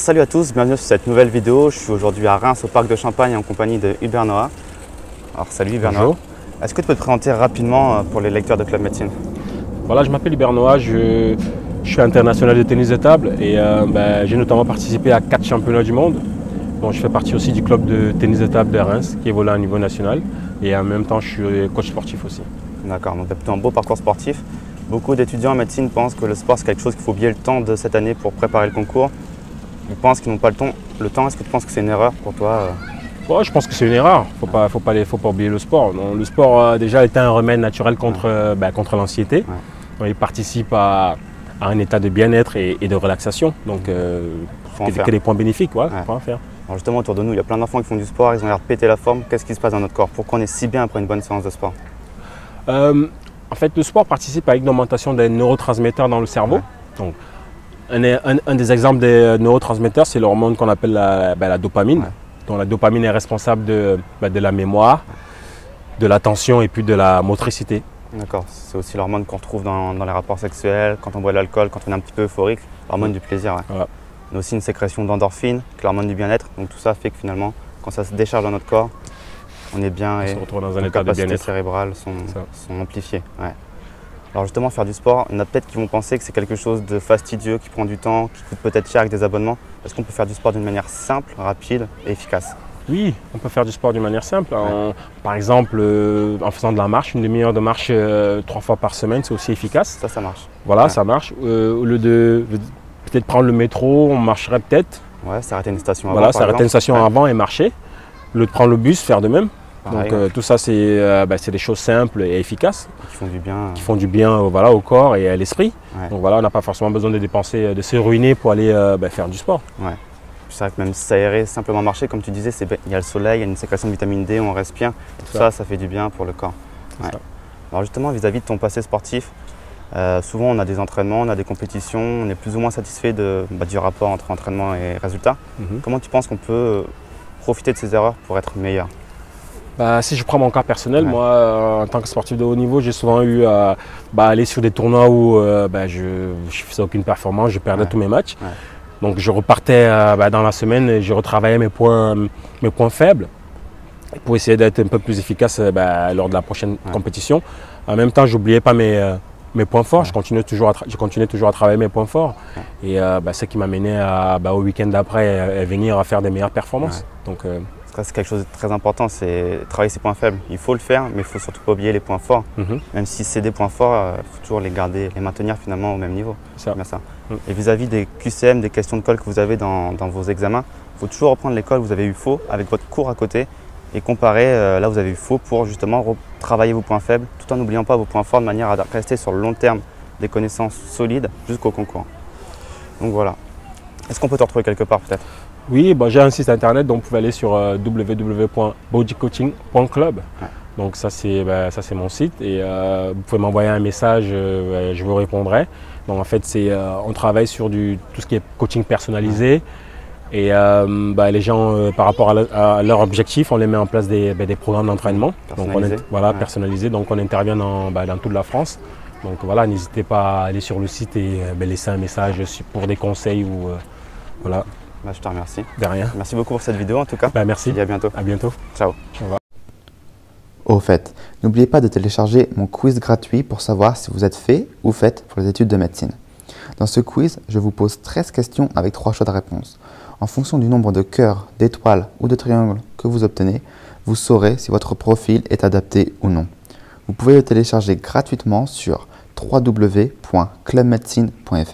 salut à tous, bienvenue sur cette nouvelle vidéo. Je suis aujourd'hui à Reims au parc de Champagne en compagnie de Hubert Noah. Alors salut Hubert Noah. Est-ce que tu peux te présenter rapidement pour les lecteurs de Club Med. Voilà, je m'appelle Hubert Noah, je suis international de tennis de table et j'ai notamment participé à 4 championnats du monde. Bon, je fais partie aussi du club de tennis de table de Reims qui évolue à un niveau national et en même temps je suis coach sportif aussi. D'accord, donc tu as plutôt un beau parcours sportif. Beaucoup d'étudiants en médecine pensent que le sport c'est quelque chose qu'il faut oublier le temps de cette année pour préparer le concours. Ils pensent qu'ils n'ont pas le temps. Est-ce que tu penses que c'est une erreur pour toi? Ouais, je pense que c'est une erreur. Faut pas oublier le sport. Donc, le sport déjà est un remède naturel contre l'anxiété. Ouais. Il participe à un état de bien-être et de relaxation. Donc, que des points bénéfiques, faut en faire. Alors justement, autour de nous, il y a plein d'enfants qui font du sport, ils ont l'air de péter la forme. Qu'est-ce qui se passe dans notre corps? Pourquoi on est si bien après une bonne séance de sport? En fait, le sport participe à une augmentation des neurotransmetteurs dans le cerveau. Ouais. Donc, un des exemples des neurotransmetteurs, c'est l'hormone qu'on appelle la dopamine. Ouais. Donc, la dopamine est responsable de la mémoire, de l'attention et puis de la motricité. D'accord, c'est aussi l'hormone qu'on retrouve dans les rapports sexuels, quand on boit de l'alcool, quand on est un petit peu euphorique, l'hormone du plaisir. Ouais. Voilà. On a aussi une sécrétion d'endorphine, l'hormone du bien-être. Donc tout ça fait que finalement, quand ça se décharge dans notre corps, on est bien et se retrouve dans un état de bien-être. Les capacités cérébrales sont amplifiées. Ouais. Alors justement, faire du sport, il y en a peut-être qui vont penser que c'est quelque chose de fastidieux, qui prend du temps, qui coûte peut-être cher avec des abonnements. Est-ce qu'on peut faire du sport d'une manière simple, rapide et efficace? Oui, on peut faire du sport d'une manière simple. Ouais. Par exemple, en faisant de la marche, une demi-heure de marche 3 fois par semaine, c'est aussi efficace. Ça marche. Voilà, ça marche. Au lieu de peut-être prendre le métro, on marcherait peut-être. Ouais, s'arrêter une station avant. Voilà, s'arrêter une station avant et marcher. Au lieu de prendre le bus, faire de même. Pareil, donc tout ça, c'est des choses simples et efficaces. Qui font du bien. Qui font du bien au corps et à l'esprit. Ouais. Donc voilà, on n'a pas forcément besoin de dépenser, de se ruiner pour aller faire du sport. Ouais. C'est vrai que même s'aérer, simplement marcher, comme tu disais, il y a le soleil, il y a une sécrétion de vitamine D, on respire. Tout ça fait du bien pour le corps. Ouais. Alors justement, vis-à-vis de ton passé sportif, souvent on a des entraînements, on a des compétitions, on est plus ou moins satisfait du rapport entre entraînement et résultat. Comment tu penses qu'on peut profiter de ces erreurs pour être meilleur? Si je prends mon cas personnel, moi en tant que sportif de haut niveau, j'ai souvent eu à aller sur des tournois où je ne faisais aucune performance, je perdais tous mes matchs. Ouais. Donc je repartais dans la semaine et je retravaillais mes points faibles pour essayer d'être un peu plus efficace lors de la prochaine compétition. En même temps, je n'oubliais pas mes points forts, je continuais toujours à travailler mes points forts. Et ce qui m'a mené au week-end d'après à venir à faire des meilleures performances. Donc, c'est quelque chose de très important, c'est travailler ses points faibles. Il faut le faire, mais il ne faut surtout pas oublier les points forts. Même si c'est des points forts, il faut toujours les garder, les maintenir finalement au même niveau. C'est ça. Et vis-à-vis des QCM, des questions de colle que vous avez dans vos examens, il faut toujours reprendre les colles que vous avez eu faux avec votre cours à côté et comparer là où vous avez eu faux pour justement travailler vos points faibles tout en n'oubliant pas vos points forts de manière à rester sur le long terme des connaissances solides jusqu'au concours. Donc voilà. Est-ce qu'on peut te retrouver quelque part peut-être? Oui, j'ai un site internet, donc vous pouvez aller sur www.bodycoaching.club. Donc ça c'est mon site et vous pouvez m'envoyer un message, je vous répondrai. Donc en fait on travaille sur tout ce qui est coaching personnalisé et les gens par rapport à leur objectif, on les met en place des programmes d'entraînement. Personnalisés. Donc on intervient dans toute la France. Donc voilà, n'hésitez pas à aller sur le site et laisser un message pour des conseils ou voilà. Je te remercie. De rien. Merci beaucoup pour cette vidéo en tout cas. Merci. Et à bientôt. À bientôt. Ciao. Au revoir. Au fait, n'oubliez pas de télécharger mon quiz gratuit pour savoir si vous êtes fait ou faite pour les études de médecine. Dans ce quiz, je vous pose 13 questions avec 3 choix de réponse. En fonction du nombre de cœurs, d'étoiles ou de triangles que vous obtenez, vous saurez si votre profil est adapté ou non. Vous pouvez le télécharger gratuitement sur www.clubmedecine.fr.